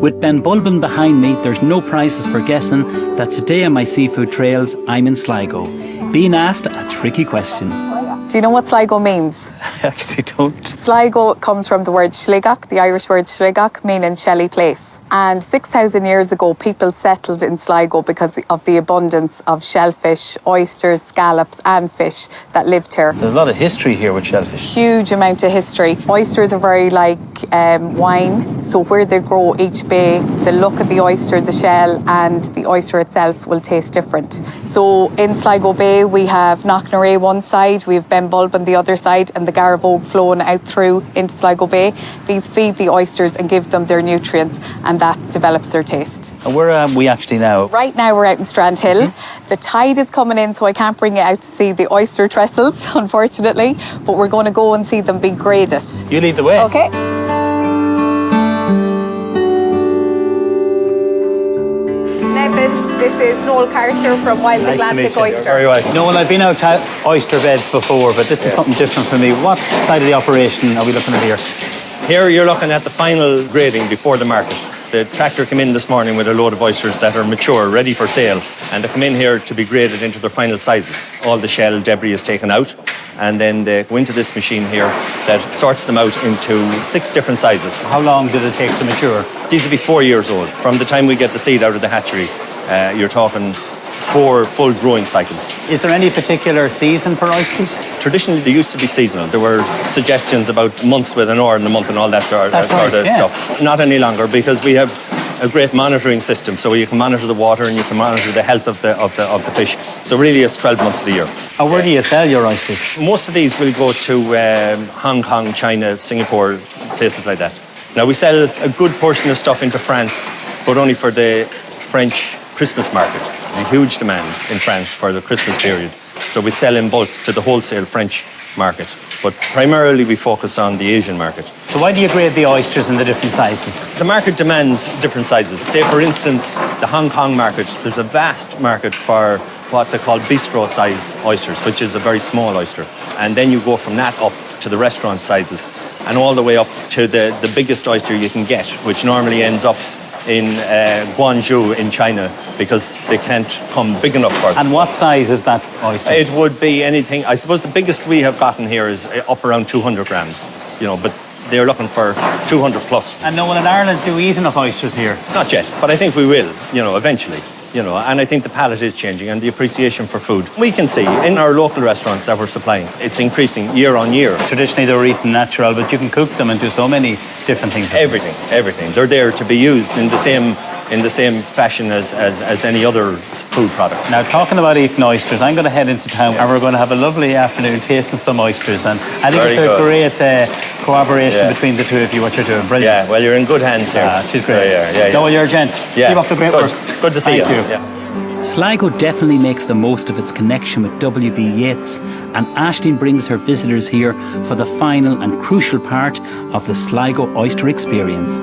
With Ben Bulbin behind me, there's no prizes for guessing that today on my seafood trails, I'm in Sligo, being asked a tricky question. Do you know what Sligo means? I actually don't. Sligo comes from the word Sligach, the Irish word Sligach, meaning Shelly Place. And 6,000 years ago, people settled in Sligo because of the abundance of shellfish, oysters, scallops and fish that lived here. There's a lot of history here with shellfish. Huge amount of history. Oysters are very like wine. So where they grow each bay, the look of the oyster, the shell and the oyster itself will taste different. So in Sligo Bay, we have Knocknarea one side, we have Ben Bulbin the other side and the Garavogue flowing out through into Sligo Bay. These feed the oysters and give them their nutrients and that develops their taste. And where are we actually now? Right now we're out in Strandhill. The tide is coming in, so I can't bring you out to see the oyster trestles, unfortunately, but we're going to go and see them be graded. You lead the way. Okay. Neven, this is Noel Carter from Wild Atlantic Oyster. Very well. Noel, I've been out to oyster beds before, but this is something different for me. What side of the operation are we looking at here? Here you're looking at the final grading before the market. The tractor came in this morning with a load of oysters that are mature, ready for sale, and they come in here to be graded into their final sizes. All the shell debris is taken out, and then they go into this machine here that sorts them out into 6 different sizes. How long did it take to mature? These will be 4 years old. From the time we get the seed out of the hatchery, you're talking 4 full growing cycles. Is there any particular season for oysters? Traditionally, they used to be seasonal. There were suggestions about months with an hour in a month and all that sort of stuff. Not any longer, because we have a great monitoring system. So you can monitor the water and you can monitor the health of the fish. So really, it's 12 months of the year. And where do you sell your oysters? Most of these will go to Hong Kong, China, Singapore, places like that. Now, we sell a good portion of stuff into France, but only for the French Christmas market. There's a huge demand in France for the Christmas period. So we sell in bulk to the wholesale French market. But primarily we focus on the Asian market. So why do you grade the oysters in the different sizes? The market demands different sizes. Say, for instance, the Hong Kong market, there's a vast market for what they call bistro-size oysters, which is a very small oyster. And then you go from that up to the restaurant sizes and all the way up to the biggest oyster you can get, which normally ends up in Guangzhou in China, because they can't come big enough for them. And what size is that oyster? It would be anything. I suppose the biggest we have gotten here is up around 200 grams, but they're looking for 200 plus. And no one in Ireland do eat enough oysters here? Not yet, but I think we will, eventually. And I think the palate is changing and the appreciation for food. We can see in our local restaurants that we're supplying, it's increasing year on year. Traditionally they were eaten natural, but you can cook them and do so many different things. Everything. They're there to be used in the same fashion as any other food product. Now, talking about eating oysters, I'm going to head into town and we're going to have a lovely afternoon tasting some oysters. And I think it's a great collaboration between the two of you, what you're doing. Brilliant. Yeah, well, you're in good hands here. She's great. Yeah. Noel, you're a gent. Yeah. Keep up the great work. Good to see you. Thank you. Yeah. Sligo definitely makes the most of its connection with W.B. Yeats, and Aisling brings her visitors here for the final and crucial part of the Sligo Oyster experience.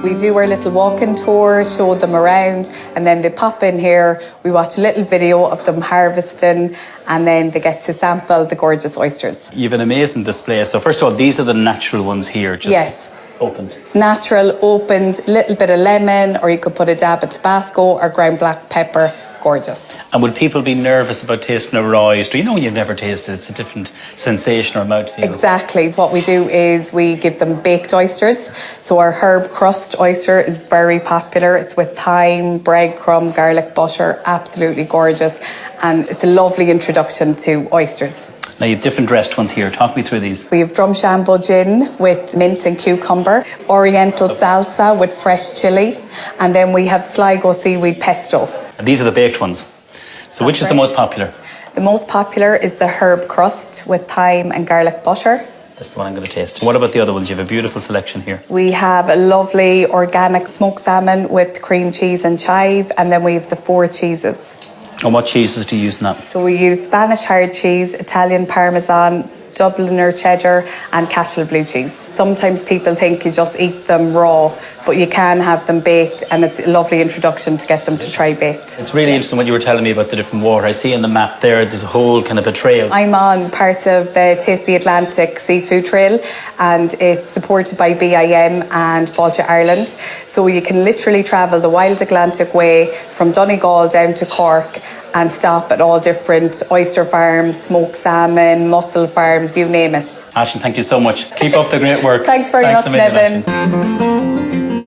We do our little walking tour, show them around, and then they pop in here. We watch a little video of them harvesting, and then they get to sample the gorgeous oysters. You have an amazing display. So first of all, these are the natural ones here. Yes. Opened. Natural, opened, little bit of lemon, or you could put a dab of Tabasco or ground black pepper. Gorgeous. And would people be nervous about tasting a raw oyster? When you've never tasted it, it's a different sensation or mouthfeel. Exactly. What we do is we give them baked oysters. So our herb crust oyster is very popular. It's with thyme, breadcrumb, garlic butter. Absolutely gorgeous. And it's a lovely introduction to oysters. Now, you have different dressed ones here. Talk me through these. We have Drumshanbo gin with mint and cucumber, oriental salsa with fresh chilli, and then we have Sligo seaweed pesto. And these are the baked ones. So which is the most popular? The most popular is the herb crust with thyme and garlic butter. That's the one I'm going to taste. What about the other ones? You have a beautiful selection here. We have a lovely organic smoked salmon with cream cheese and chive, and then we have the 4 cheeses. And what cheeses do you use in that? So we use Spanish hard cheese, Italian Parmesan, Dubliner cheddar and cattle blue cheese. Sometimes people think you just eat them raw, but you can have them baked, and it's a lovely introduction to get them to try baked. It's really interesting what you were telling me about the different water. I see on the map there's a whole kind of a trail. I'm on part of the Taste the Atlantic Seafood Trail, and it's supported by BIM and Fáilte Ireland. So you can literally travel the Wild Atlantic Way from Donegal down to Cork and stop at all different oyster farms, smoked salmon, mussel farms, you name it. Aisling, thank you so much. Keep up the great work. Thanks very much, a million, Neven.